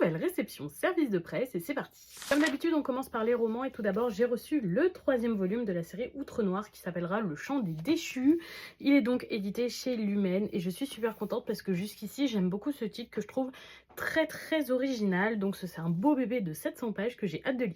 nouvelle réception service de presse et c'est parti. Comme d'habitude, on commence par les romans et tout d'abord, j'ai reçu le 3e volume de la série Outre Noir qui s'appellera Le Chant des Déchus. Il est donc édité chez Lumen et je suis super contente parce que jusqu'ici, j'aime beaucoup ce titre que je trouve très original. Donc c'est un beau bébé de 700 pages que j'ai hâte de lire.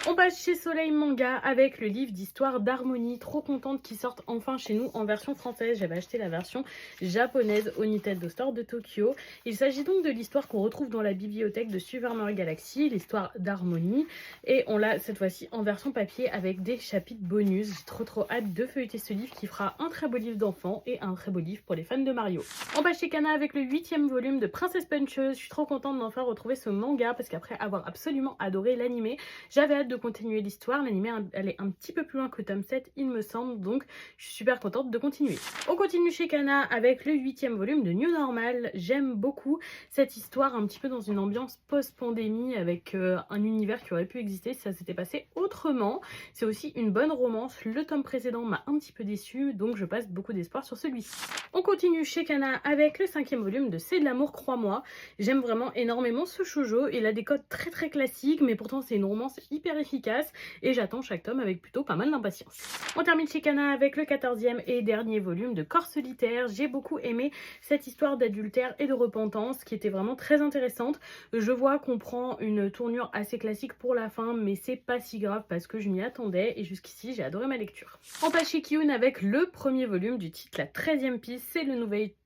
On passe chez Soleil Manga avec le livre d'histoire d'Harmonie. Trop contente qu'il sorte enfin chez nous en version française. J'avais acheté la version japonaise au Nintendo Store de Tokyo. Il s'agit donc de l'histoire qu'on retrouve dans la bibliothèque de Super Mario Galaxy, l'histoire d'Harmonie. Et on l'a cette fois-ci en version papier avec des chapitres bonus. J'ai trop hâte de feuilleter ce livre qui fera un très beau livre d'enfant et un très beau livre pour les fans de Mario. On passe chez Kana avec le 8e volume de Princess Puncheuse. Je suis trop contente d'enfin retrouver ce manga parce qu'après avoir absolument adoré l'anime, j'avais hâte de continuer l'histoire. L'anime elle est un petit peu plus loin que tome 7 il me semble, donc je suis super contente de continuer. On continue chez Kana avec le 8e volume de New Normal. J'aime beaucoup cette histoire un petit peu dans une ambiance post-pandémie avec un univers qui aurait pu exister si ça s'était passé autrement. C'est aussi une bonne romance. Le tome précédent m'a un petit peu déçue, donc je passe beaucoup d'espoir sur celui-ci. On continue chez Kana avec le 5e volume de C'est de l'amour, crois-moi. J'aime vraiment énormément ce shoujo. Il a des codes très classiques, mais pourtant c'est une romance hyper efficace et j'attends chaque tome avec plutôt pas mal d'impatience. On termine chez Kana avec le 14e et dernier volume de Corps solitaire. J'ai beaucoup aimé cette histoire d'adultère et de repentance qui était vraiment très intéressante. Je vois qu'on prend une tournure assez classique pour la fin, mais c'est pas si grave parce que je m'y attendais et jusqu'ici j'ai adoré ma lecture. On passe chez Kiyun avec le 1er volume du titre La 13e piste. C'est le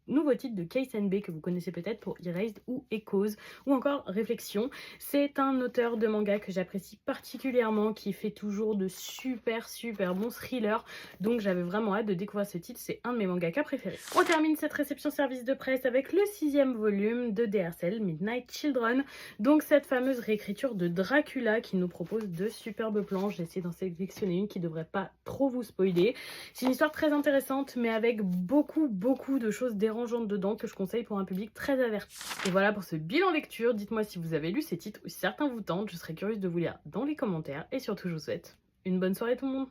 nouveau titre de Kei Senbei que vous connaissez peut-être pour Erased ou Echoes ou encore Réflexion. C'est un auteur de manga que j'apprécie particulièrement, qui fait toujours de super bons thrillers, donc j'avais vraiment hâte de découvrir ce titre. C'est un de mes mangaka préférés. On termine cette réception service de presse avec le 6e volume de DRCL Midnight Children, donc cette fameuse réécriture de Dracula qui nous propose de superbes planches. J'ai essayé d'en sélectionner une qui devrait pas trop vous spoiler. C'est une histoire très intéressante mais avec beaucoup de choses dérangeantes dedans que je conseille pour un public très averti. Et voilà pour ce bilan lecture. Dites-moi si vous avez lu ces titres ou si certains vous tentent. Je serais curieuse de vous lire dans les commentaires et surtout je vous souhaite une bonne soirée tout le monde.